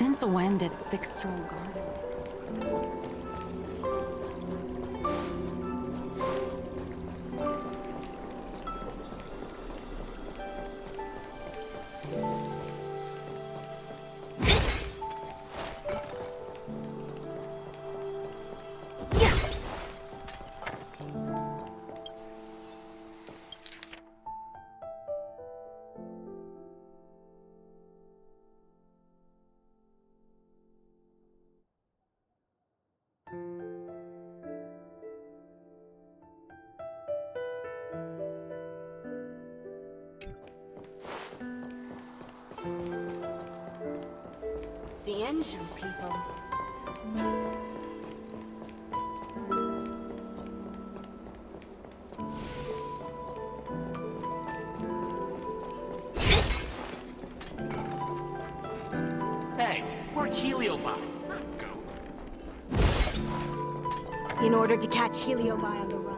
Since when did Fixstrom Garden? The engine people. Hey, we're Heliobi, not ghosts. In order to catch Heliobi on the run.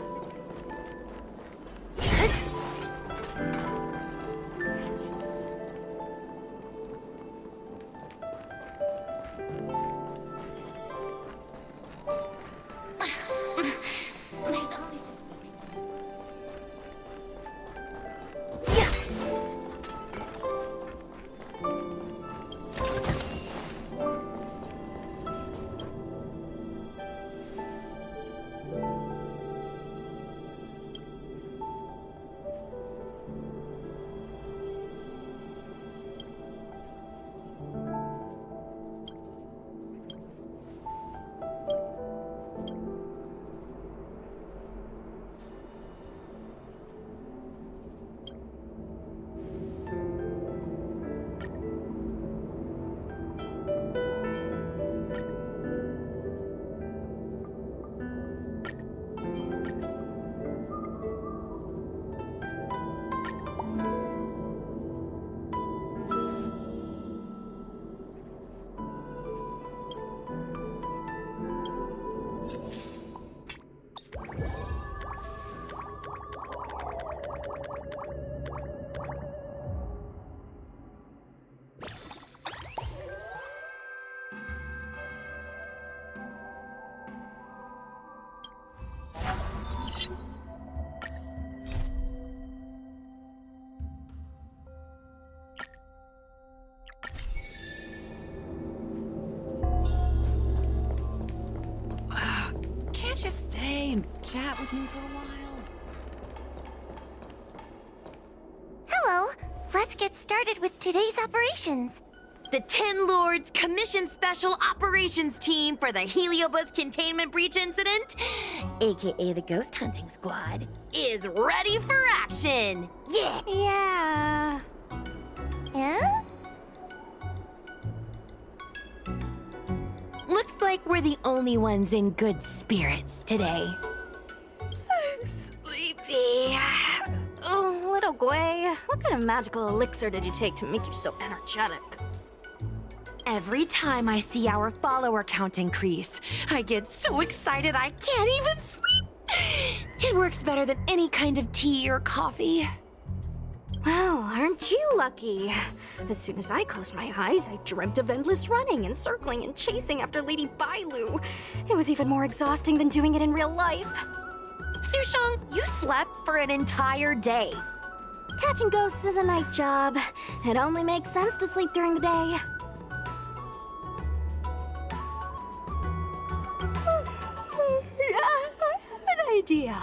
Can't you stay and chat with me for a while? Hello! Let's get started with today's operations. The Ten Lords Commission Special Operations Team for the Heliobus Containment Breach Incident, aka the Ghost Hunting Squad, is ready for action! Yeah! Yeah. Huh? Looks like we're the only ones in good spirits today. I'm sleepy. Oh, little Gwei, what kind of magical elixir did you take to make you so energetic? Every time I see our follower count increase, I get so excited I can't even sleep. It works better than any kind of tea or coffee. Well, aren't you lucky? As soon as I closed my eyes, I dreamt of endless running and circling and chasing after Lady Bailu. It was even more exhausting than doing it in real life. Sushang, you slept for an entire day. Catching ghosts is a night job. It only makes sense to sleep during the day. An idea.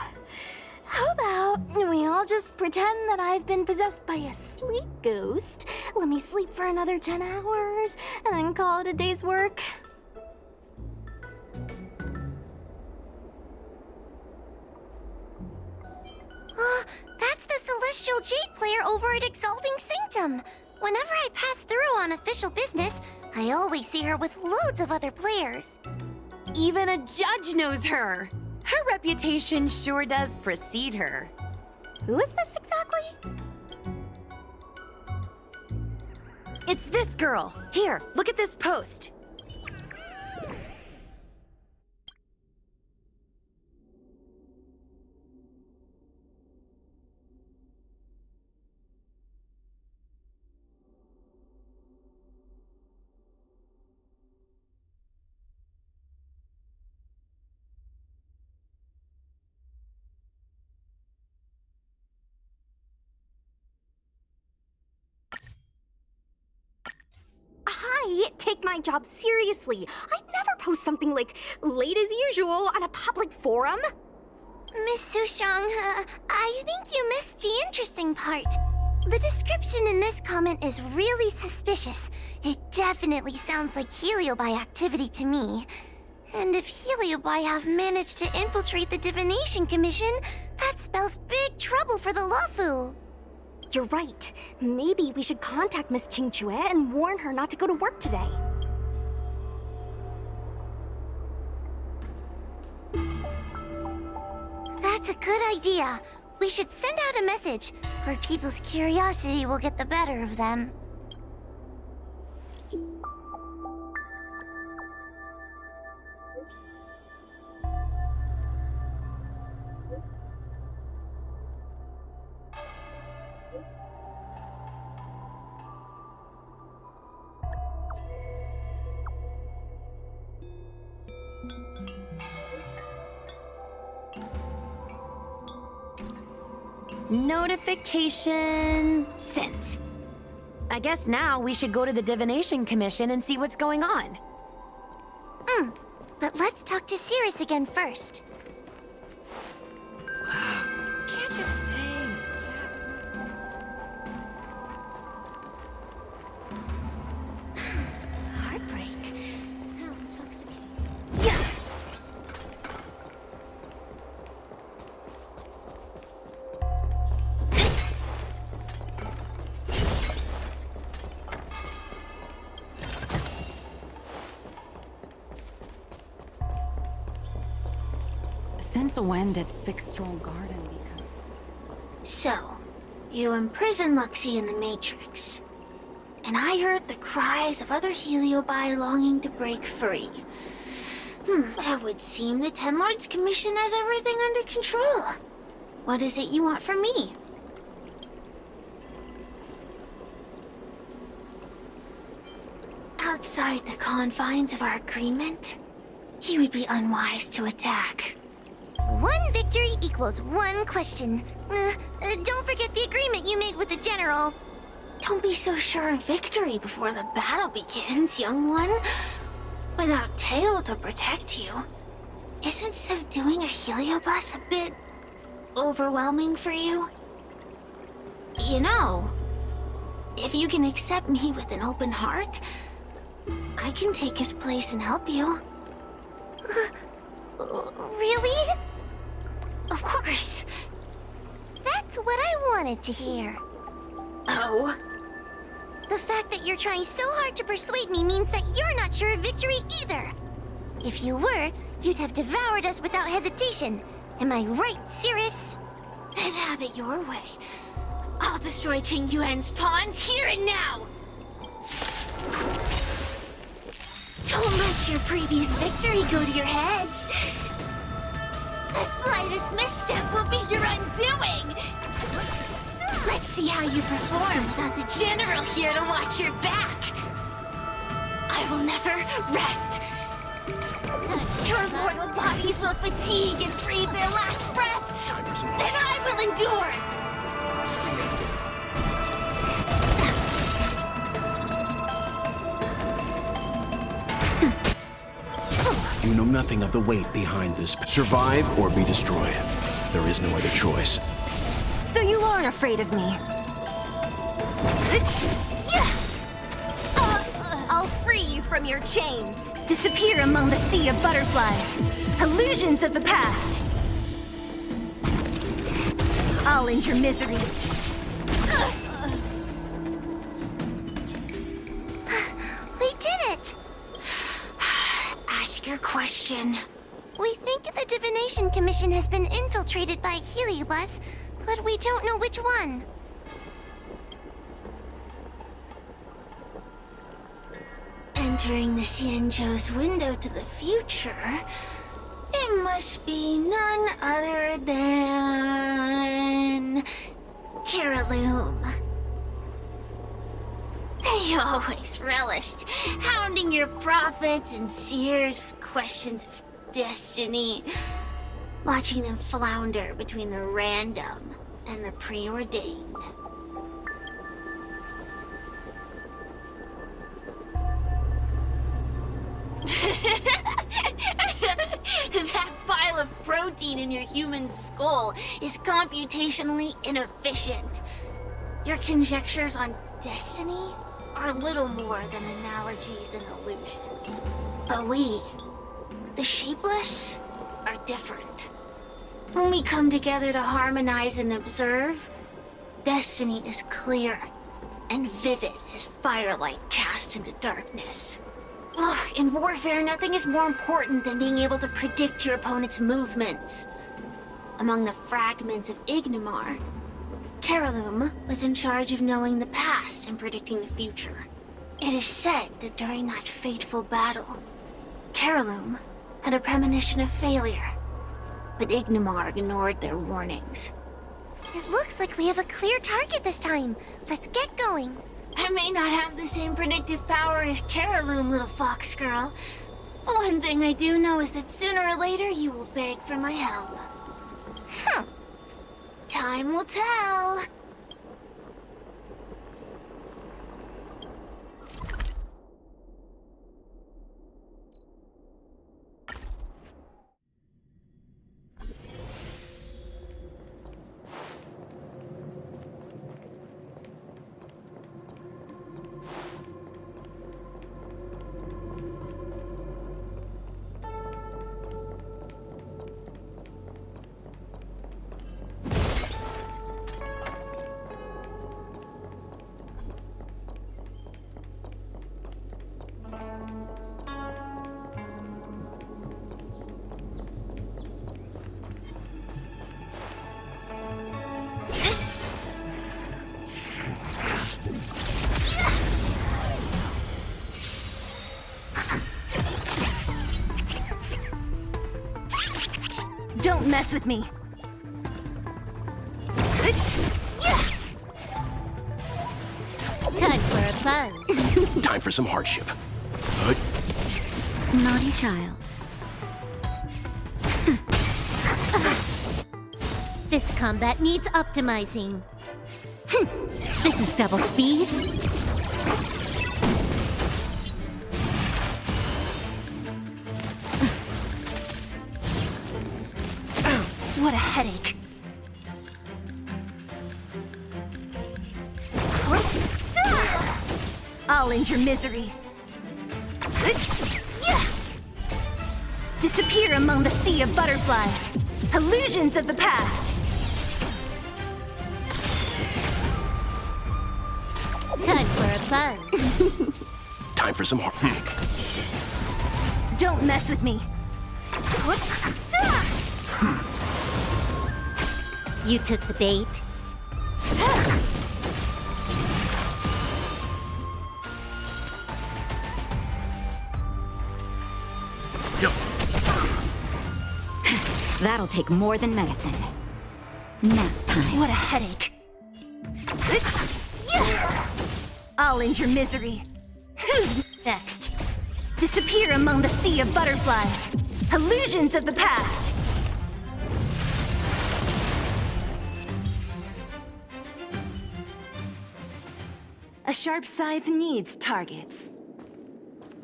How about we all just pretend that I've been possessed by a sleep ghost? Let me sleep for another 10 hours, and then call it a day's work. That's the Celestial Jade player over at Exalting Sanctum. Whenever I pass through on official business, I always see her with loads of other players. Even a judge knows her. Her reputation sure does precede her. Who is this exactly? It's this girl. Here, look at this post. I take my job seriously. I'd never post something like late as usual on a public forum. Miss Sushang, I think you missed the interesting part. The description in this comment is really suspicious. It definitely sounds like Heliobi activity to me. And if Heliobi have managed to infiltrate the Divination Commission, that spells big trouble for the Luofu. You're right. Maybe we should contact Miss Qingchue and warn her not to go to work today. That's a good idea. We should send out a message, or people's curiosity will get the better of them. Notification sent. I guess now we should go to the Divination Commission and see what's going on. But let's talk to Cirrus again first. Can't you stay and chat with me? Heartbreak. How intoxicating. Yeah! Since when did Fixstral Garden become? So, you imprisoned Luxie in the Matrix. And I heard the cries of other Heliobi longing to break free. It would seem the Ten Lords Commission has everything under control. What is it you want from me? Outside the confines of our agreement, you would be unwise to attack. One victory equals one question. Don't forget the agreement you made with the General. Don't be so sure of victory before the battle begins, young one. Without Tail to protect you, isn't subduing a Heliobus a bit overwhelming for you? You know, if you can accept me with an open heart, I can take his place and help you. Really? Of course. That's what I wanted to hear. Oh? The fact that you're trying so hard to persuade me means that you're not sure of victory either. If you were, you'd have devoured us without hesitation. Am I right, Cirrus? Then have it your way. I'll destroy Qing Yuan's pawns here and now! Don't let your previous victory go to your heads. The slightest misstep will be your undoing! Let's see how you perform without the General here to watch your back! I will never rest! Your mortal bodies will fatigue and breathe their last breath! Then I will endure! You know nothing of the weight behind this. Survive or be destroyed. There is no other choice. So you aren't afraid of me? I'll free you from your chains. Disappear among the sea of butterflies. Illusions of the past. I'll end your misery. We did it! Ask your question. We think the Divination Commission has been infiltrated by Heliobus, but we don't know which one. Entering the Xianzhou's window to the future, it must be none other than... Caraloom. They always relished hounding your prophets and seers with questions of destiny, watching them flounder between the random and the preordained. protein in your human skull is computationally inefficient. Your conjectures on destiny are little more than analogies and illusions. But we, the Shapeless, are different. When we come together to harmonize and observe, destiny is clear and vivid as firelight cast into darkness. Ugh, in warfare, nothing is more important than being able to predict your opponent's movements. Among the fragments of Ignimar, Carolum was in charge of knowing the past and predicting the future. It is said that during that fateful battle, Carolum had a premonition of failure, but Ignimar ignored their warnings. It looks like we have a clear target this time. Let's get going. I may not have the same predictive power as Carolum, little fox girl. But one thing I do know is that sooner or later you will beg for my help. Huh. Time will tell. Don't mess with me. Time for a buzz. Time for some hardship. Naughty child. This combat needs optimizing. This is double speed. What a headache. I'll end your misery. Disappear among the sea of butterflies. Illusions of the past. Time for a buzz. Time for some Don't mess with me. You took the bait. That'll take more than medicine. Nap time. What a headache. I'll end your misery. Who's next? Disappear among the sea of butterflies. Illusions of the past. A sharp scythe needs targets.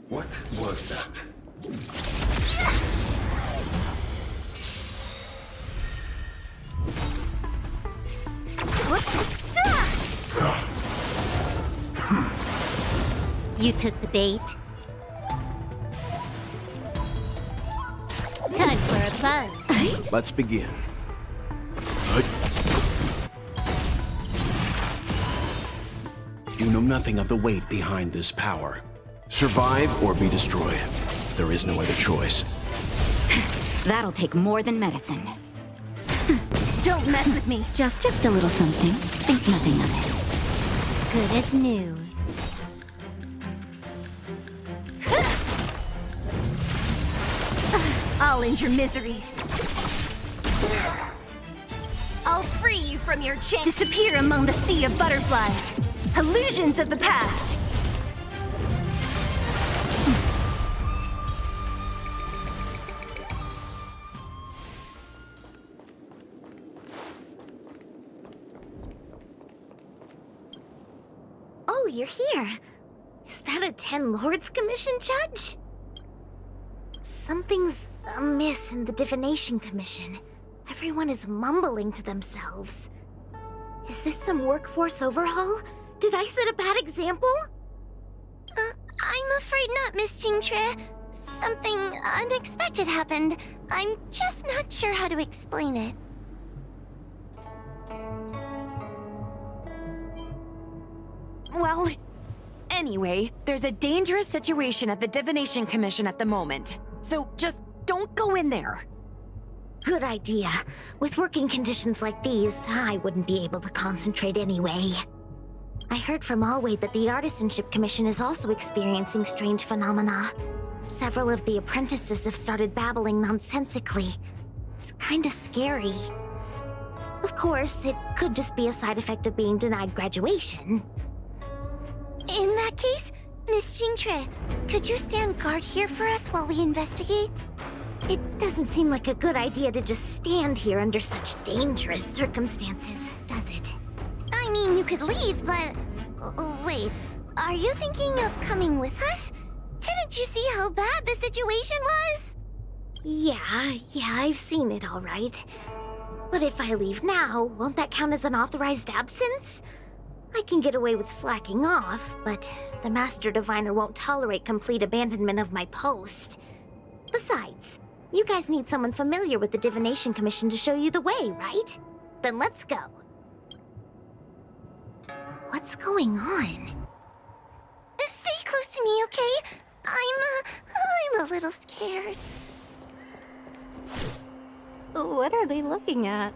What was that? You took the bait. Time for a buzz. Let's begin. You know nothing of the weight behind this power. Survive or be destroyed. There is no other choice. That'll take more than medicine. Don't mess with me. Just a little something. Think nothing of it. Good as new. I'll end your misery. I'll free you from your chain. Disappear among the sea of butterflies. Illusions of the past. Oh, you're here. Is that a 10 Lords Commission judge? Something's amiss in the Divination Commission. Everyone is mumbling to themselves. Is this some workforce overhaul? Did I set a bad example? I'm afraid not, Miss Jingtre. Something unexpected happened. I'm just not sure how to explain it. Well, anyway, there's a dangerous situation at the Divination Commission at the moment. So just don't go in there. Good idea. With working conditions like these, I wouldn't be able to concentrate anyway. I heard from Alway that the Artisanship Commission is also experiencing strange phenomena. Several of the apprentices have started babbling nonsensically. It's kinda scary. Of course, it could just be a side effect of being denied graduation. In that case, Miss Jingtre, could you stand guard here for us while we investigate? It doesn't seem like a good idea to just stand here under such dangerous circumstances, does it? I mean, you could leave, but... wait, are you thinking of coming with us? Didn't you see how bad the situation was? Yeah, I've seen it all right. But if I leave now, won't that count as an authorized absence? I can get away with slacking off, but the Master Diviner won't tolerate complete abandonment of my post. Besides, you guys need someone familiar with the Divination Commission to show you the way, right? Then let's go. What's going on? Stay close to me, okay? I'm a little scared. What are they looking at?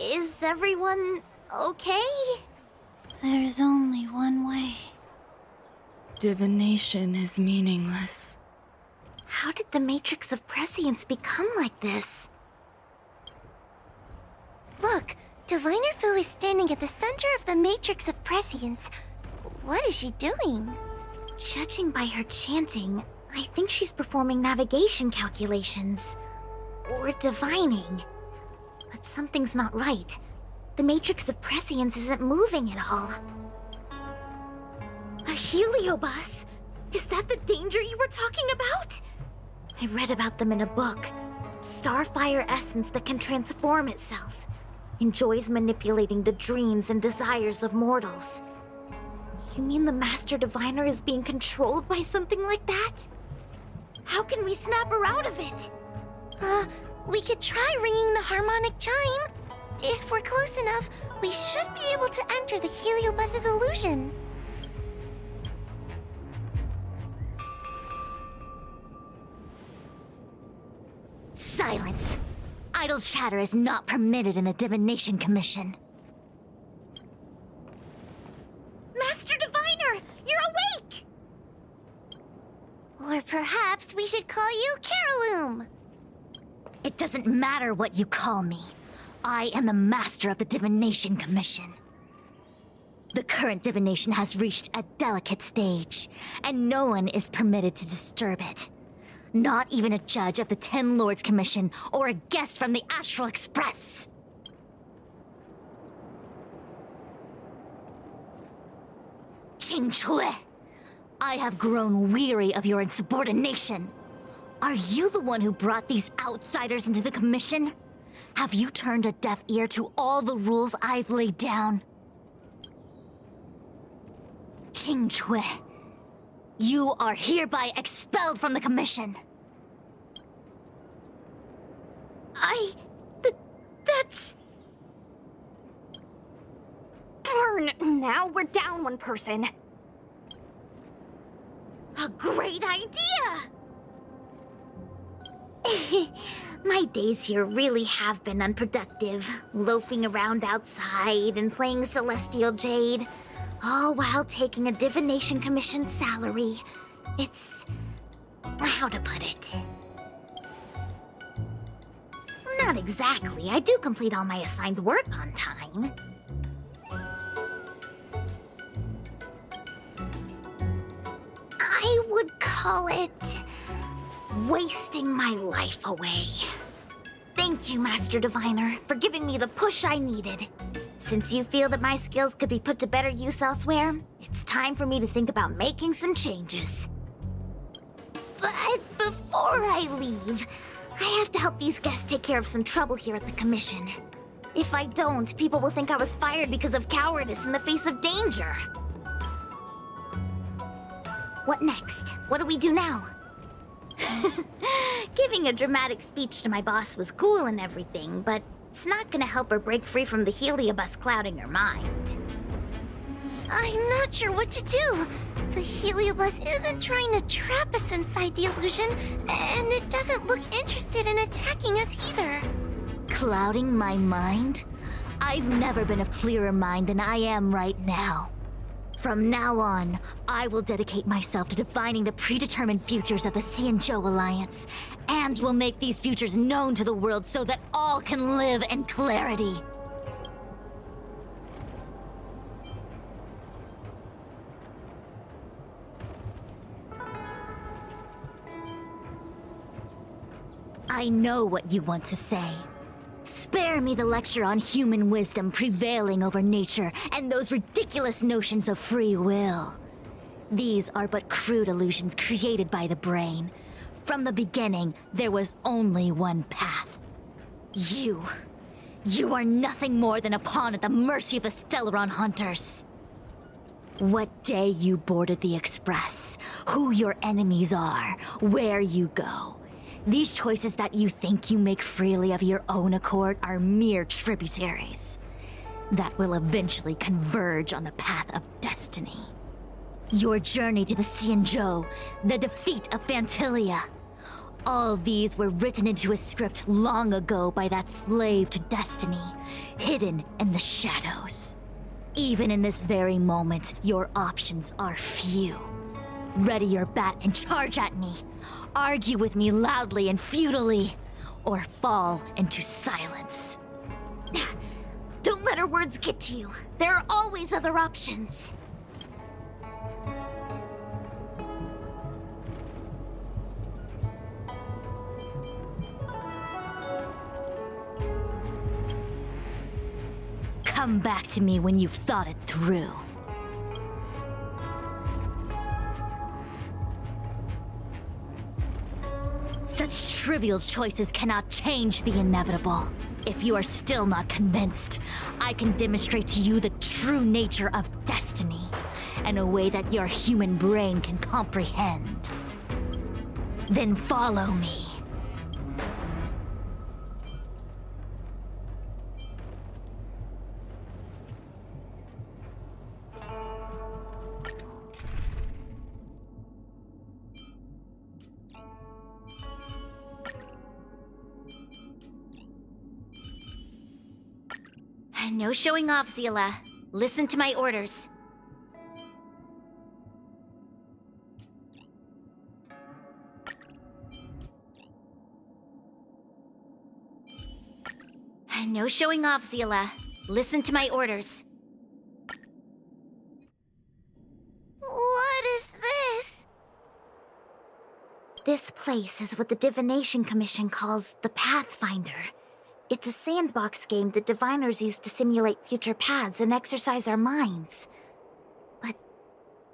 Is everyone okay? There's only one way. Divination is meaningless. How did the Matrix of Prescience become like this? Look, Diviner Fu is standing at the center of the Matrix of Prescience. What is she doing? Judging by her chanting, I think she's performing navigation calculations. Or divining. But something's not right. The Matrix of Prescience isn't moving at all. A heliobus? Is that the danger you were talking about? I read about them in a book. Starfire essence that can transform itself. Enjoys manipulating the dreams and desires of mortals. You mean the Master Diviner is being controlled by something like that? How can we snap her out of it? We could try ringing the harmonic chime. If we're close enough, we should be able to enter the heliobus's illusion. Silence! Idle chatter is not permitted in the Divination Commission. Master Diviner, you're awake! Or perhaps we should call you Caroloom. It doesn't matter what you call me. I am the master of the Divination Commission. The current divination has reached a delicate stage, and no one is permitted to disturb it. Not even a judge of the 10 Lords Commission or a guest from the Astral Express. Qingchui, I have grown weary of your insubordination. Are you the one who brought these outsiders into the Commission? Have you turned a deaf ear to all the rules I've laid down? Qingchui, you are hereby expelled from the Commission. That's... Darn, now we're down one person. A great idea! My days here really have been unproductive, loafing around outside and playing Celestial Jade, all while taking a Divination Commission salary. It's... how to put it? Not exactly. I do complete all my assigned work on time. I would call it... wasting my life away. Thank you, Master Diviner, for giving me the push I needed. Since you feel that my skills could be put to better use elsewhere, it's time for me to think about making some changes. But before before I leave, I have to help these guests take care of some trouble here at the Commission. If I don't, people will think I was fired because of cowardice in the face of danger. What next? What do we do now? Giving a dramatic speech to my boss was cool and everything, but it's not gonna help her break free from the heliobus clouding her mind. I'm not sure what to do. The heliobus isn't trying to trap us inside the illusion, and it doesn't look interested in attacking us either. Clouding my mind? I've never been of clearer mind than I am right now. From now on, I will dedicate myself to defining the predetermined futures of the Xianzhou Alliance, and will make these futures known to the world so that all can live in clarity. I know what you want to say. Spare me the lecture on human wisdom prevailing over nature and those ridiculous notions of free will. These are but crude illusions created by the brain. From the beginning, there was only one path. You are nothing more than a pawn at the mercy of the Stellaron hunters. What day you boarded the Express, who your enemies are, where you go. These choices that you think you make freely of your own accord are mere tributaries that will eventually converge on the path of destiny. Your journey to the Xianzhou, the defeat of Phantilia. All these were written into a script long ago by that slave to destiny, hidden in the shadows. Even in this very moment, your options are few. Ready your bat and charge at me. Argue with me loudly and futilely, or fall into silence. Don't let her words get to you. There are always other options. Come back to me when you've thought it through. Such trivial choices cannot change the inevitable. If you are still not convinced, I can demonstrate to you the true nature of destiny in a way that your human brain can comprehend. Then follow me. No showing off, Zila. Listen to my orders. No showing off, Zila. Listen to my orders. What is this? This place is what the Divination Commission calls the Pathfinder. It's a sandbox game that diviners use to simulate future paths and exercise our minds. But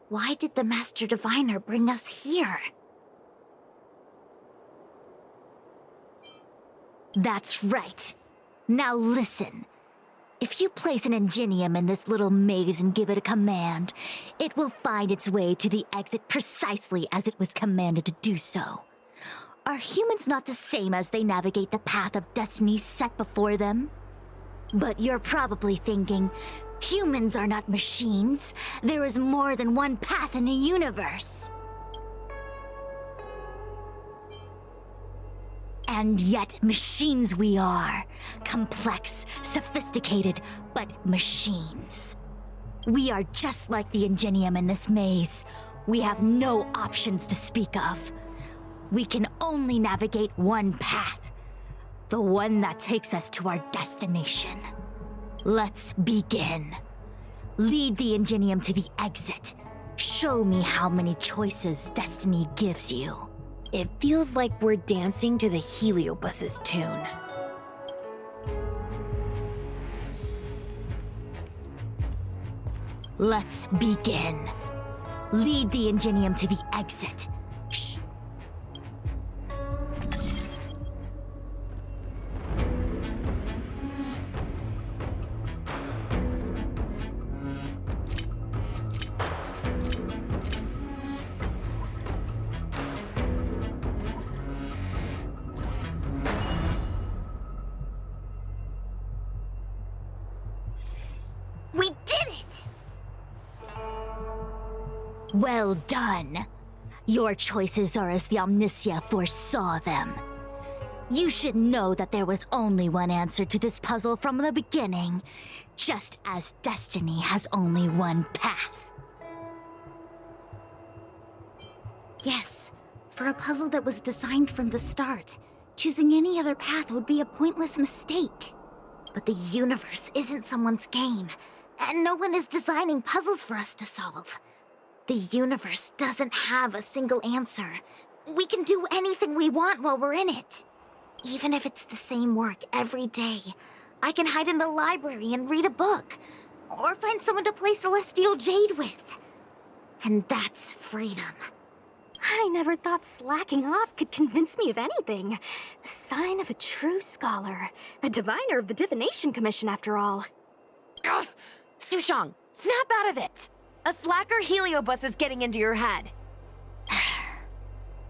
why did the Master Diviner bring us here? That's right. Now listen. If you place an ingenium in this little maze and give it a command, it will find its way to the exit precisely as it was commanded to do so. Are humans not the same as they navigate the path of destiny set before them? But you're probably thinking, humans are not machines. There is more than one path in the universe. And yet, machines we are. Complex, sophisticated, but machines. We are just like the ingenium in this maze. We have no options to speak of. We can only navigate one path. The one that takes us to our destination. Let's begin. Lead the ingenium to the exit. Show me how many choices destiny gives you. It feels like we're dancing to the heliobus's tune. Let's begin. Lead the ingenium to the exit. Well done. Your choices are as the Omnicia foresaw them. You should know that there was only one answer to this puzzle from the beginning, just as destiny has only one path. Yes, for a puzzle that was designed from the start, choosing any other path would be a pointless mistake. But the universe isn't someone's game, and no one is designing puzzles for us to solve. The universe doesn't have a single answer. We can do anything we want while we're in it. Even if it's the same work every day, I can hide in the library and read a book, or find someone to play Celestial Jade with. And that's freedom. I never thought slacking off could convince me of anything. The sign of a true scholar. A diviner of the Divination Commission, after all. Ugh! Sushang, snap out of it! A slacker heliobus is getting into your head.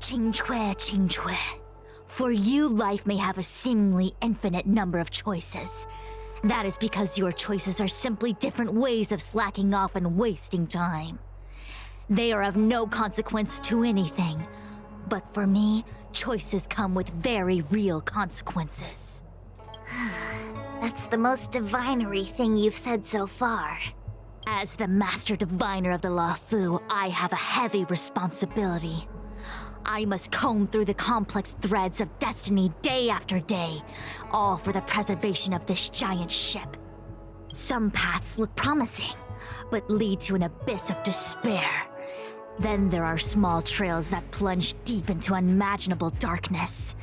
Qingque. For you, life may have a seemingly infinite number of choices. That is because your choices are simply different ways of slacking off and wasting time. They are of no consequence to anything. But for me, choices come with very real consequences. That's the most divinery thing you've said so far. As the Master Diviner of the Luofu, I have a heavy responsibility. I must comb through the complex threads of destiny day after day, all for the preservation of this giant ship. Some paths look promising, but lead to an abyss of despair. Then there are small trails that plunge deep into unimaginable darkness.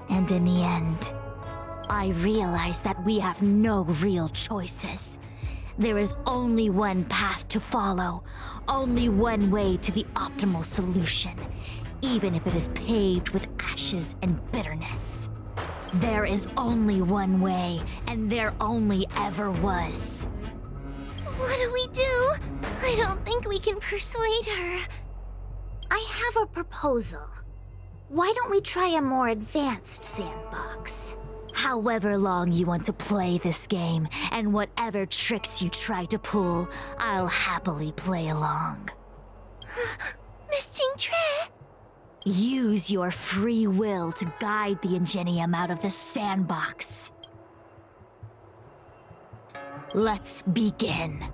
And in the end, I realize that we have no real choices. There is only one path to follow, only one way to the optimal solution, even if it is paved with ashes and bitterness. There is only one way, and there only ever was. What do we do? I don't think we can persuade her. I have a proposal. Why don't we try a more advanced sandbox? However long you want to play this game, and whatever tricks you try to pull, I'll happily play along. Miss Qingque? Use your free will to guide the Ingenium out of the sandbox. Let's begin.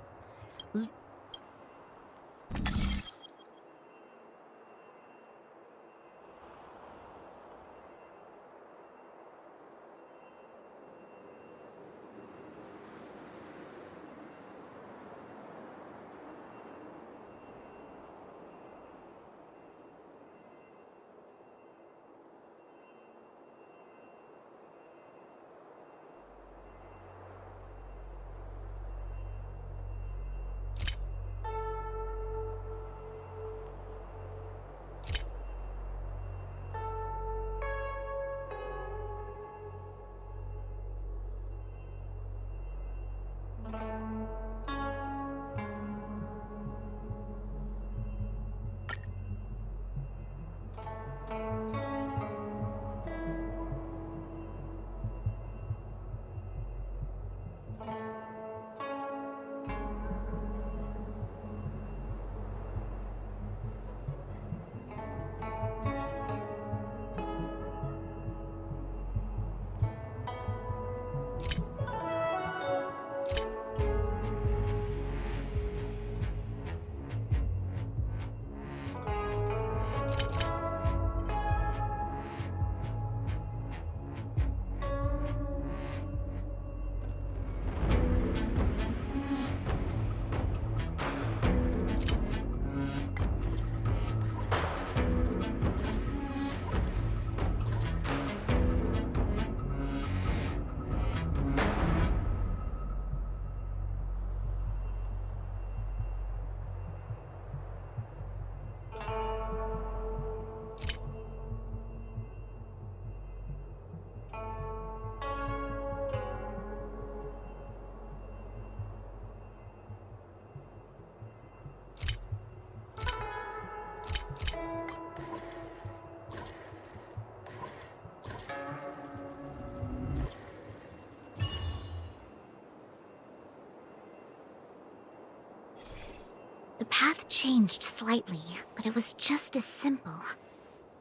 The path changed slightly, but it was just as simple.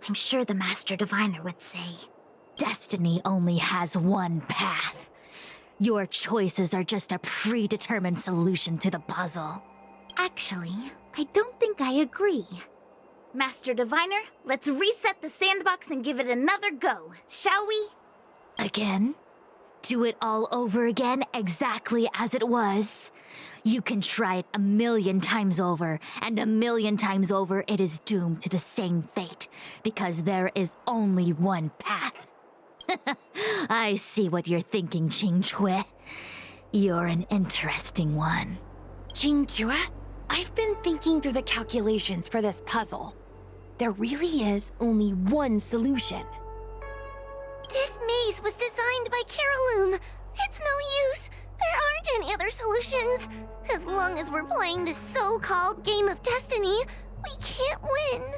I'm sure the Master Diviner would say. Destiny only has one path. Your choices are just a predetermined solution to the puzzle. Actually, I don't think I agree. Master Diviner, let's reset the sandbox and give it another go, shall we? Again? Do it all over again exactly as it was? You can try it 1,000,000 times over, and 1,000,000 times over it is doomed to the same fate, because there is only one path. I see what you're thinking, Qingque. You're an interesting one. Qingque, I've been thinking through the calculations for this puzzle. There really is only one solution. This maze was designed by Caroloom. It's no use. There aren't any other solutions. As long as we're playing this so-called game of destiny, we can't win.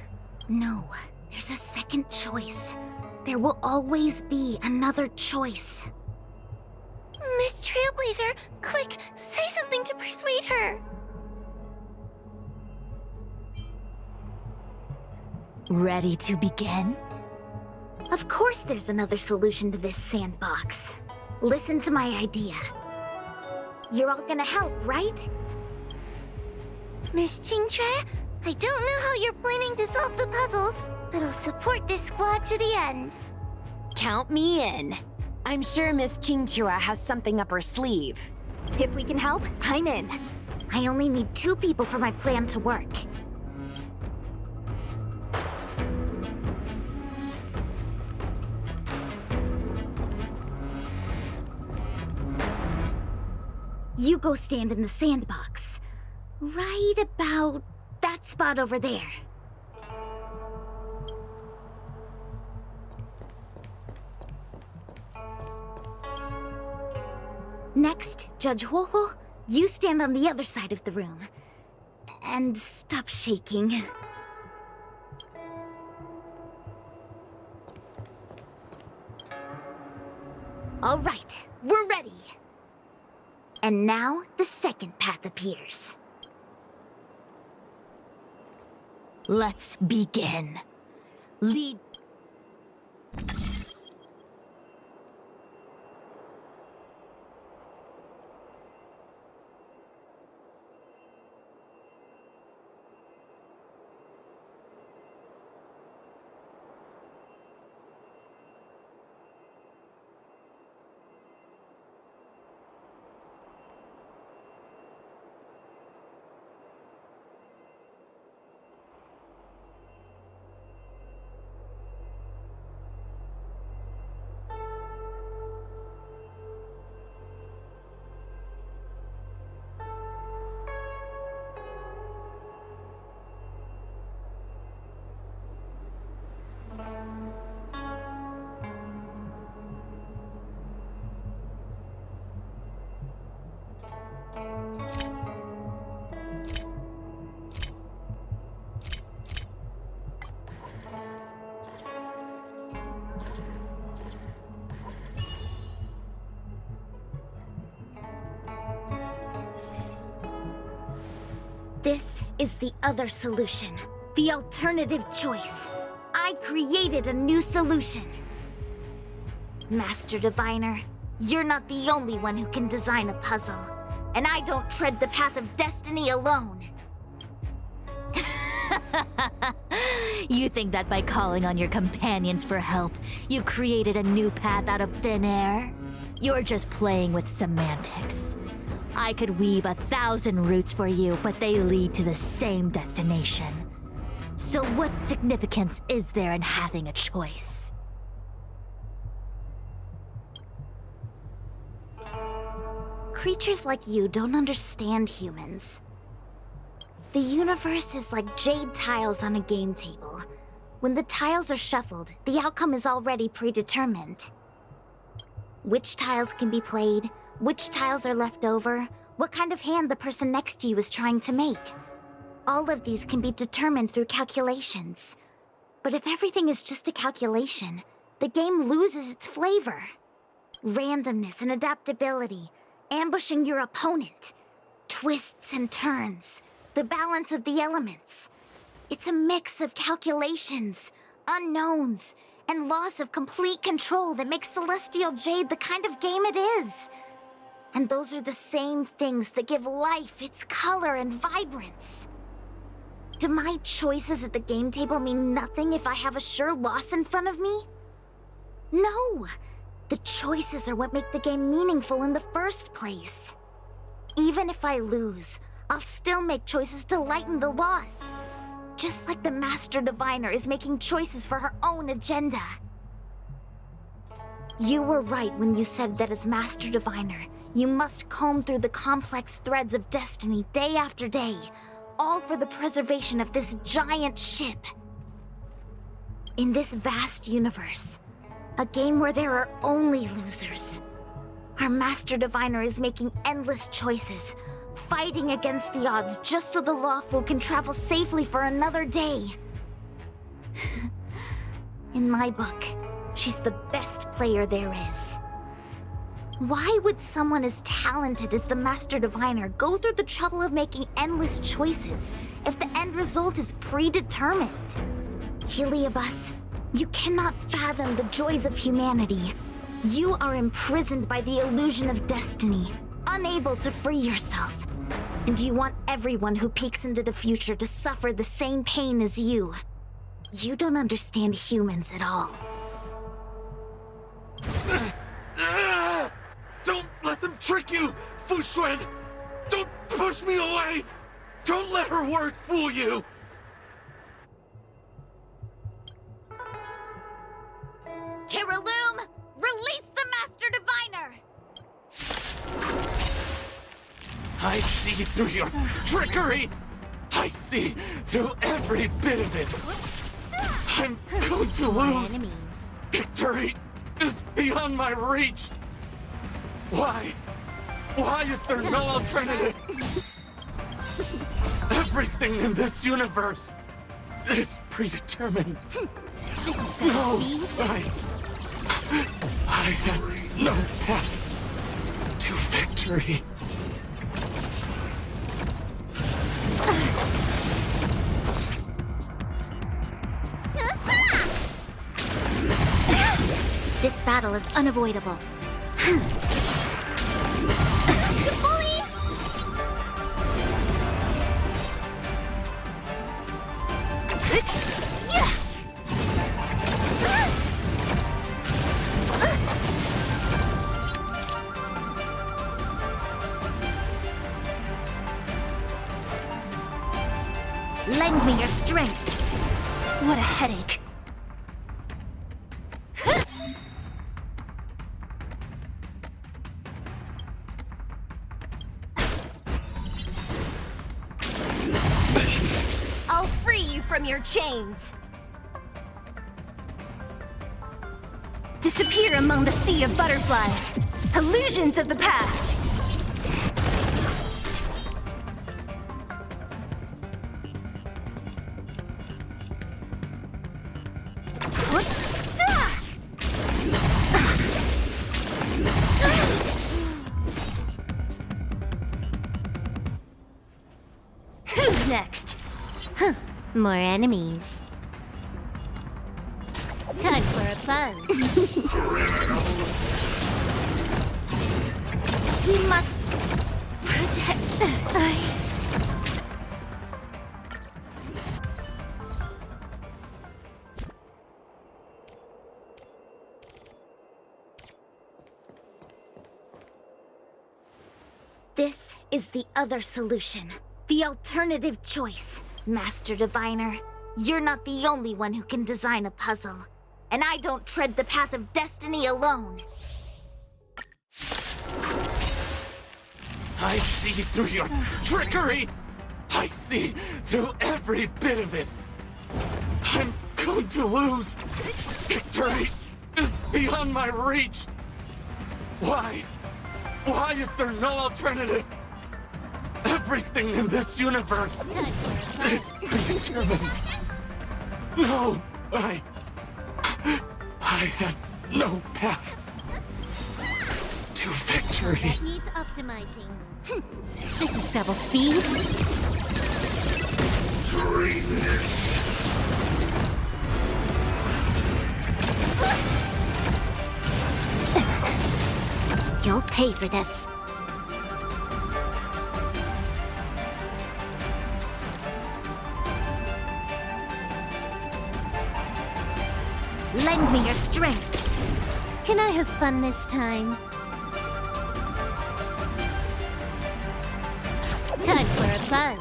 No, there's a second choice. There will always be another choice. Miss Trailblazer, quick, say something to persuade her. Ready to begin? Of course there's another solution to this sandbox. Listen to my idea. You're all gonna help, right? Miss Qingque, I don't know how you're planning to solve the puzzle, but I'll support this squad to the end. Count me in. I'm sure Miss Qingque has something up her sleeve. If we can help, I'm in. I only need 2 people for my plan to work. You go stand in the sandbox. Right about that spot over there. Next, Judge Huohuo, you stand on the other side of the room. And stop shaking. All right, we're ready. And now, the second path appears. Let's begin. Lead... This is the other solution. The alternative choice. I created a new solution. Master Diviner, you're not the only one who can design a puzzle. And I don't tread the path of destiny alone. You think that by calling on your companions for help, you created a new path out of thin air? You're just playing with semantics. I could weave 1,000 routes for you, but they lead to the same destination. So what significance is there in having a choice? Creatures like you don't understand humans. The universe is like jade tiles on a game table. When the tiles are shuffled, the outcome is already predetermined. Which tiles can be played, which tiles are left over, what kind of hand the person next to you is trying to make. All of these can be determined through calculations. But if everything is just a calculation, the game loses its flavor. Randomness and adaptability, ambushing your opponent, twists and turns, the balance of the elements. It's a mix of calculations, unknowns, and loss of complete control that makes Celestial Jade the kind of game it is. And those are the same things that give life its color and vibrance. Do my choices at the game table mean nothing if I have a sure loss in front of me? No! The choices are what make the game meaningful in the first place. Even if I lose, I'll still make choices to lighten the loss. Just like the Master Diviner is making choices for her own agenda. You were right when you said that as Master Diviner, you must comb through the complex threads of destiny day after day, all for the preservation of this giant ship. In this vast universe, a game where there are only losers, our Master Diviner is making endless choices, fighting against the odds just so the lawful can travel safely for another day. In my book, she's the best player there is. Why would someone as talented as the Master Diviner go through the trouble of making endless choices if the end result is predetermined? Heliobus, you cannot fathom the joys of humanity. You are imprisoned by the illusion of destiny, unable to free yourself. And you want everyone who peeks into the future to suffer the same pain as you. You don't understand humans at all. Don't let them trick you, Fu Xuan! Don't push me away! Don't let her words fool you! Kiriloom, release the Master Diviner! I see through your trickery! I see through every bit of it! I'm going to lose! Victory is beyond my reach! Why? Why is there no alternative? Everything in this universe is predetermined. No, I have no path to victory. This battle is unavoidable. Lend me your strength. What a headache. I'll free you from your chains. Disappear among the sea of butterflies. Illusions of the past. Who's next? More enemies. Time for a buzz. We must protect. This is the other solution. The alternative choice. Master Diviner, you're not the only one who can design a puzzle. And I don't tread the path of destiny alone. I see through your trickery! I see through every bit of it! I'm going to lose! Victory is beyond my reach! Why? Why is there no alternative? Everything in this universe is predetermined. No, I had no path to victory. That needs optimizing. This is double speed. You'll pay for this. Lend me your strength. Can I have fun this time? Time for a buzz.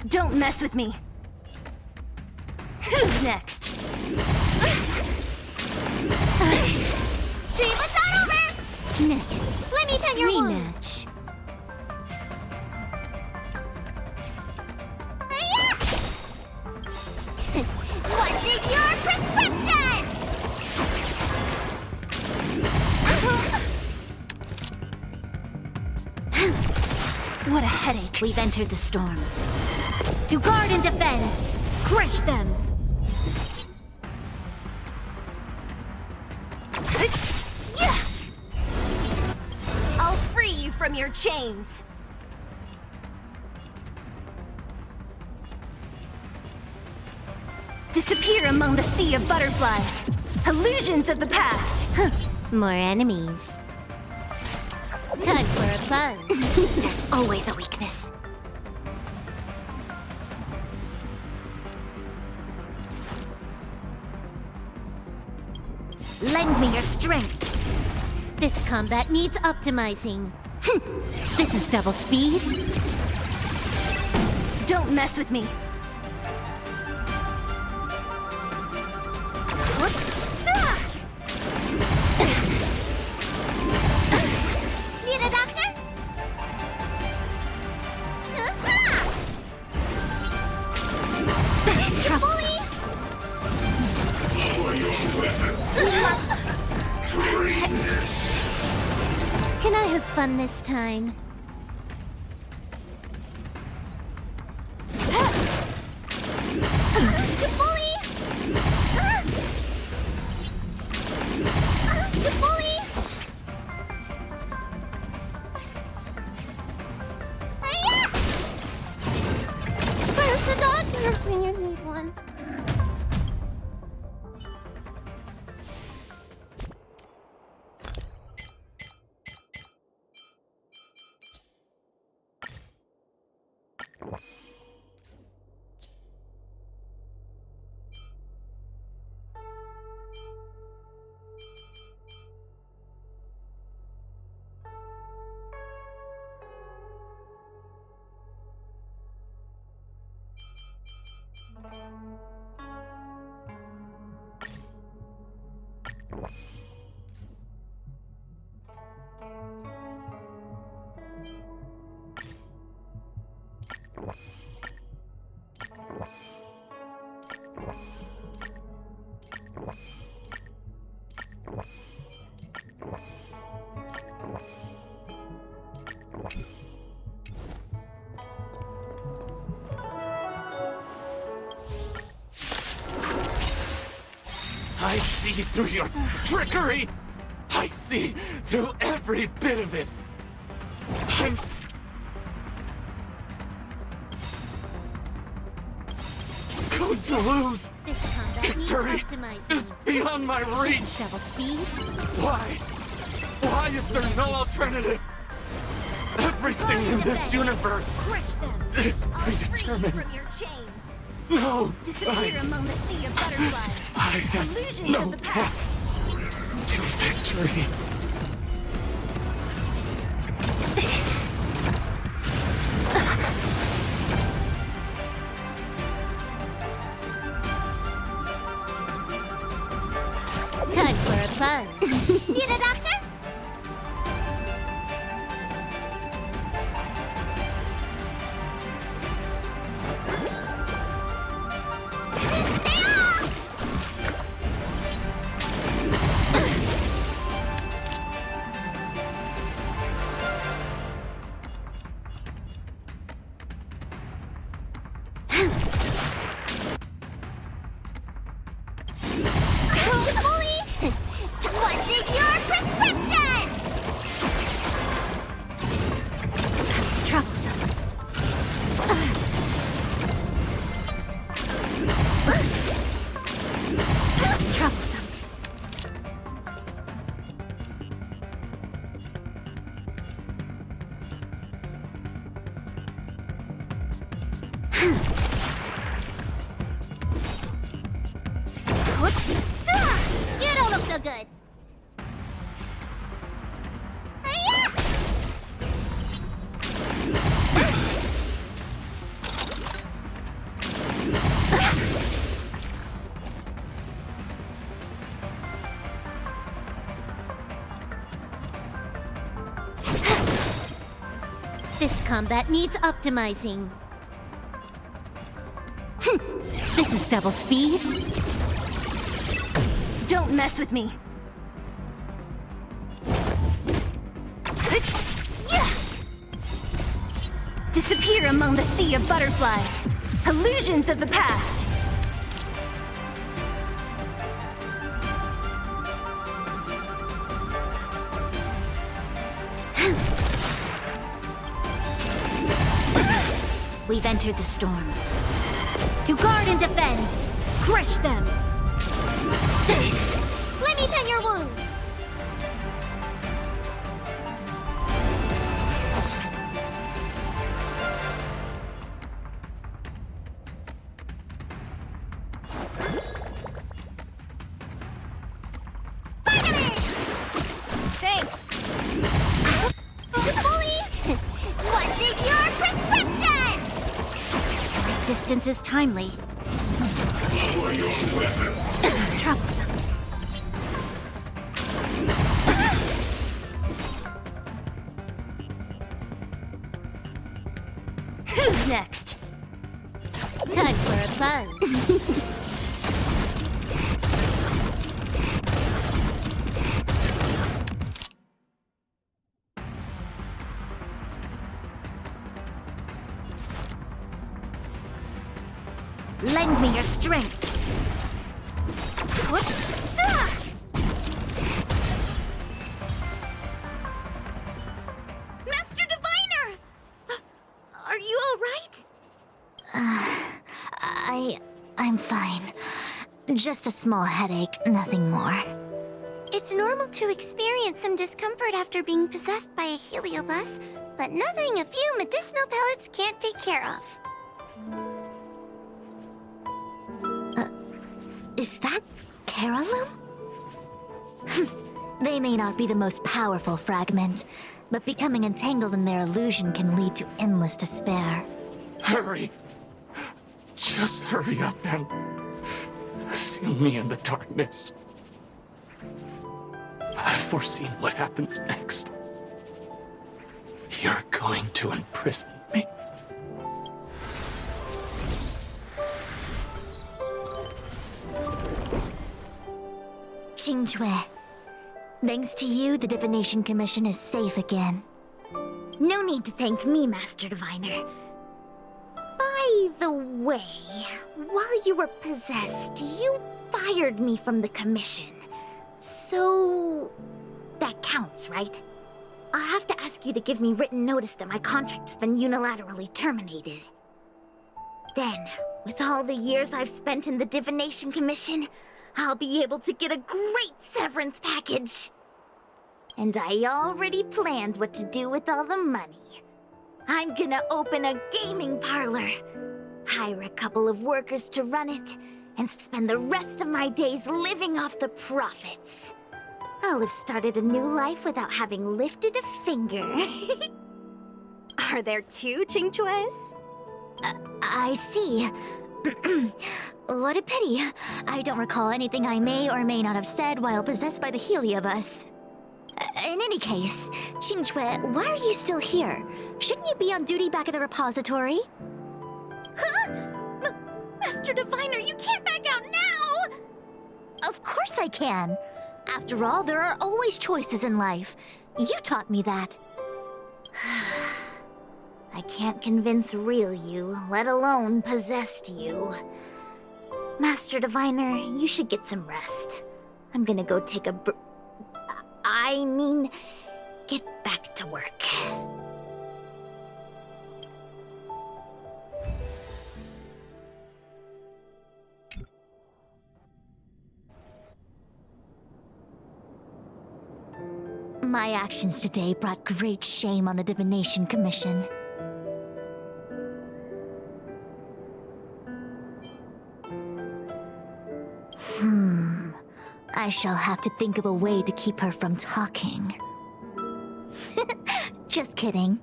Don't mess with me. Who's next? Dream was not over! Nice. Let me tend your wounds. Rematch. What's in your prescription? What a headache. We've entered the storm. To guard and defend! Crush them! I'll free you from your chains. Disappear among the sea of butterflies. Illusions of the past. More enemies. Time for a buzz. There's always a weakness. Lend me your strength. This combat needs optimizing. This is double speed. Don't mess with me. Need a doctor? Troublesome. Can I have fun this time? Where's the doctor when you need one? I see through your trickery! I see through every bit of it! I'm going to lose! This combat needs Victory optimizing. is beyond my reach! Double speed. Why? Why is there no alternative? Everything in this universe Crush them. is I'll free you predetermined. from your chains. No! Disappear among the sea of butterflies. I have Illusions no of the past. path to victory. Time for a buzz. Need a doctor? You don't look so good. Hi-ya! This combat needs optimizing. This is double speed. Don't mess with me. Disappear among the sea of butterflies. Illusions of the past. We've entered the storm. To guard and defend! Crush them. Let me tend your wound. Thanks. Bully! What's in your prescription? Resistance is timely. Troublesome. Who's next? Time for a buzz. Lend me your strength. Master Diviner! Are you all right? I'm fine. Just a small headache, nothing more. It's normal to experience some discomfort after being possessed by a heliobus, but nothing a few medicinal pellets can't take care of. Is that Carolum? They may not be the most powerful fragment, but becoming entangled in their illusion can lead to endless despair. Hurry! Just hurry up and seal me in the darkness. I've foreseen what happens next. You're going to imprison me. Qingque, thanks to you, the Divination Commission is safe again. No need to thank me, Master Diviner. By the way, while you were possessed, you fired me from the commission. So... that counts, right? I'll have to ask you to give me written notice that my contract's been unilaterally terminated. Then, with all the years I've spent in the Divination Commission, I'll be able to get a great severance package. And I already planned what to do with all the money. I'm gonna open a gaming parlor, hire a couple of workers to run it, and spend the rest of my days living off the profits. I'll have started a new life without having lifted a finger. Are there two Qingques? I see. What a pity. I don't recall anything I may or may not have said while possessed by the Heliobus. In any case, Qingque, why are you still here? Shouldn't you be on duty back at the repository? Huh? Master Diviner, you can't back out now! Of course I can. After all, there are always choices in life. You taught me that. I can't convince real you, let alone possessed you. Master Diviner, you should get some rest. I'm gonna go take a get back to work. My actions today brought great shame on the Divination Commission. I shall have to think of a way to keep her from talking. Just kidding.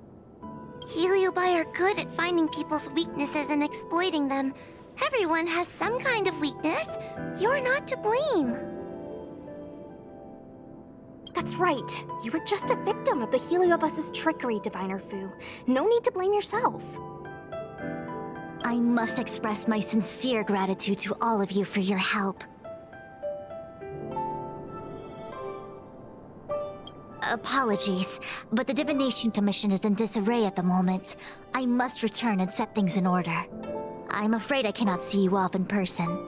Heliobi are good at finding people's weaknesses and exploiting them. Everyone has some kind of weakness. You're not to blame. That's right. You were just a victim of the Heliobus's trickery, Diviner Fu. No need to blame yourself. I must express my sincere gratitude to all of you for your help. Apologies, but the Divination Commission is in disarray at the moment. I must return and set things in order. I'm afraid I cannot see you off in person.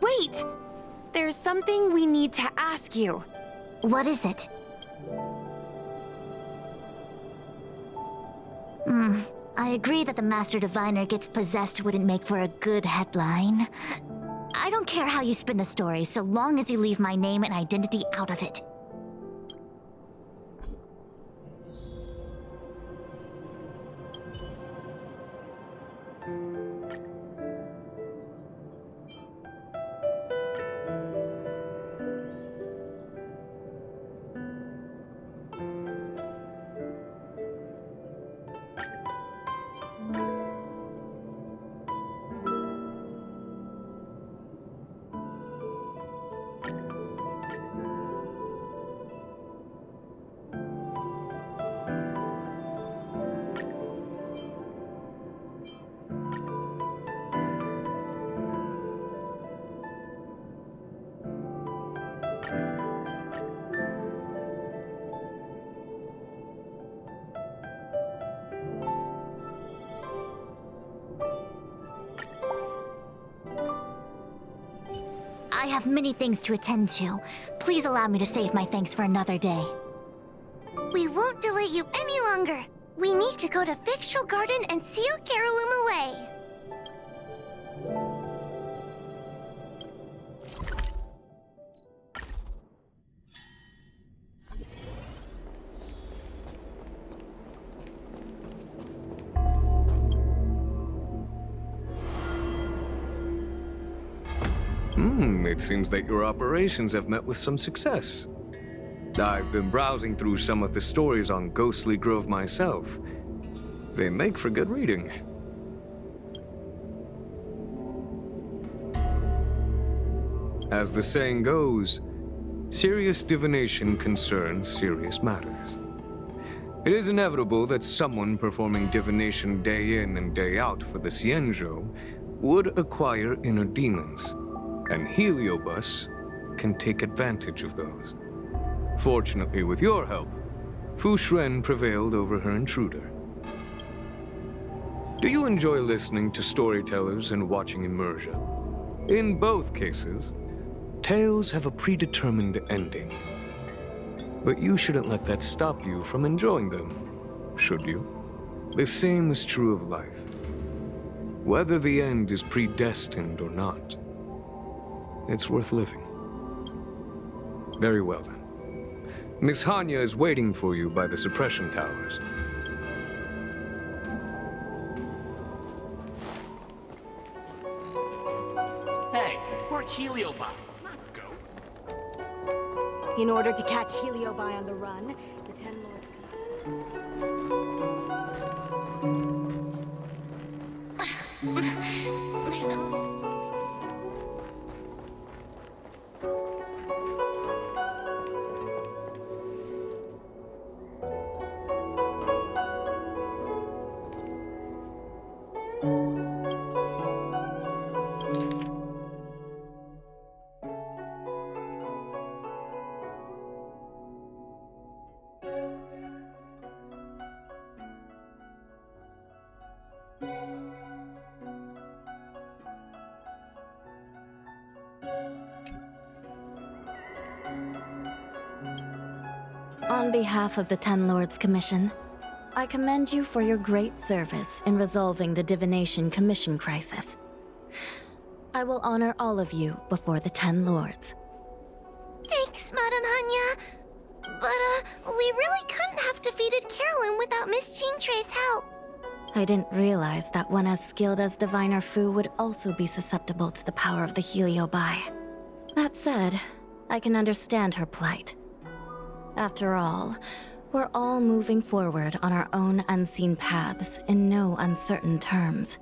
Wait! There's something we need to ask you. What is it? I agree that the Master Diviner gets possessed wouldn't make for a good headline. I don't care how you spin the story, so long as you leave my name and identity out of it. I have many things to attend to. Please allow me to save my thanks for another day. We won't delay you any longer. We need to go to Victual Garden and seal Carolum away. It seems that your operations have met with some success. I've been browsing through some of the stories on Ghostly Grove myself. They make for good reading. As the saying goes, serious divination concerns serious matters. It is inevitable that someone performing divination day in and day out for the Xianzhou would acquire inner demons, and Heliobus can take advantage of those. Fortunately, with your help, Fu Shren prevailed over her intruder. Do you enjoy listening to storytellers and watching immersion? In both cases, tales have a predetermined ending. But you shouldn't let that stop you from enjoying them, should you? The same is true of life. Whether the end is predestined or not, it's worth living. Very well then. Miss Hanya is waiting for you by the suppression towers. Hey, we're Heliobi, not ghosts. In order to catch Heliobi on the run, the Ten Lords... There's always this... On behalf of the Ten Lords Commission, I commend you for your great service in resolving the Divination Commission crisis. I will honor all of you before the Ten Lords. Thanks, Madam Hanya. But, we really couldn't have defeated Carolyn without Miss Chingtre's help. I didn't realize that one as skilled as Diviner Fu would also be susceptible to the power of the Heliobi. That said, I can understand her plight. After all, we're all moving forward on our own unseen paths in no uncertain terms.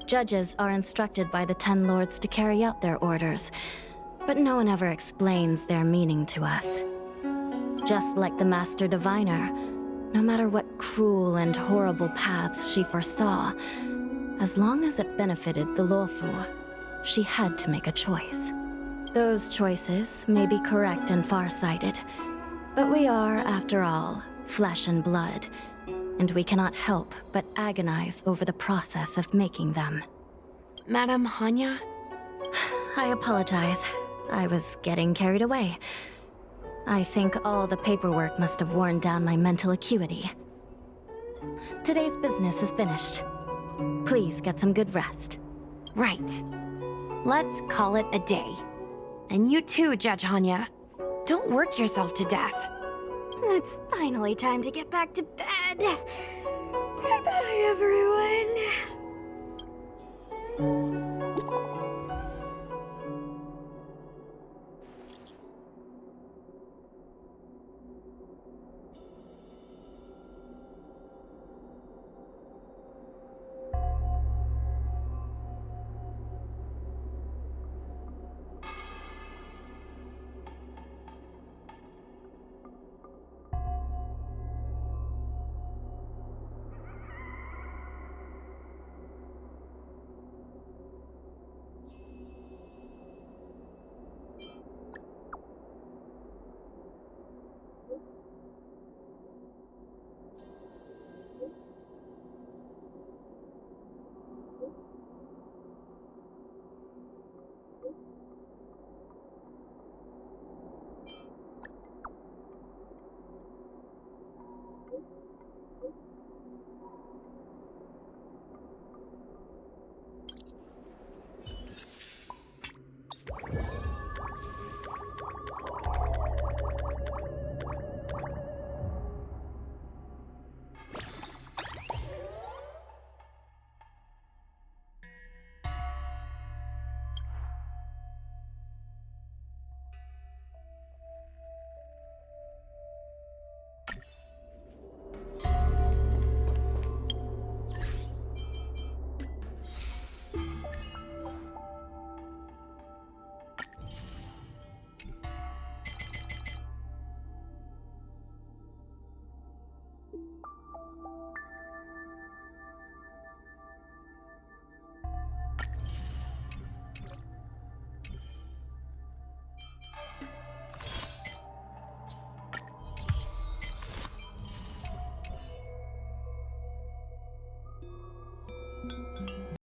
Judges are instructed by the Ten Lords to carry out their orders, but no one ever explains their meaning to us. Just like the Master Diviner, no matter what cruel and horrible paths she foresaw, as long as it benefited the Luofu, she had to make a choice. Those choices may be correct and far-sighted, but we are, after all, flesh and blood, and we cannot help but agonize over the process of making them. Madame Hanya? I apologize. I was getting carried away. I think all the paperwork must have worn down my mental acuity. Today's business is finished. Please get some good rest. Right. Let's call it a day. And you too, Judge Hanya. Don't work yourself to death. It's finally time to get back to bed. Goodbye, everyone.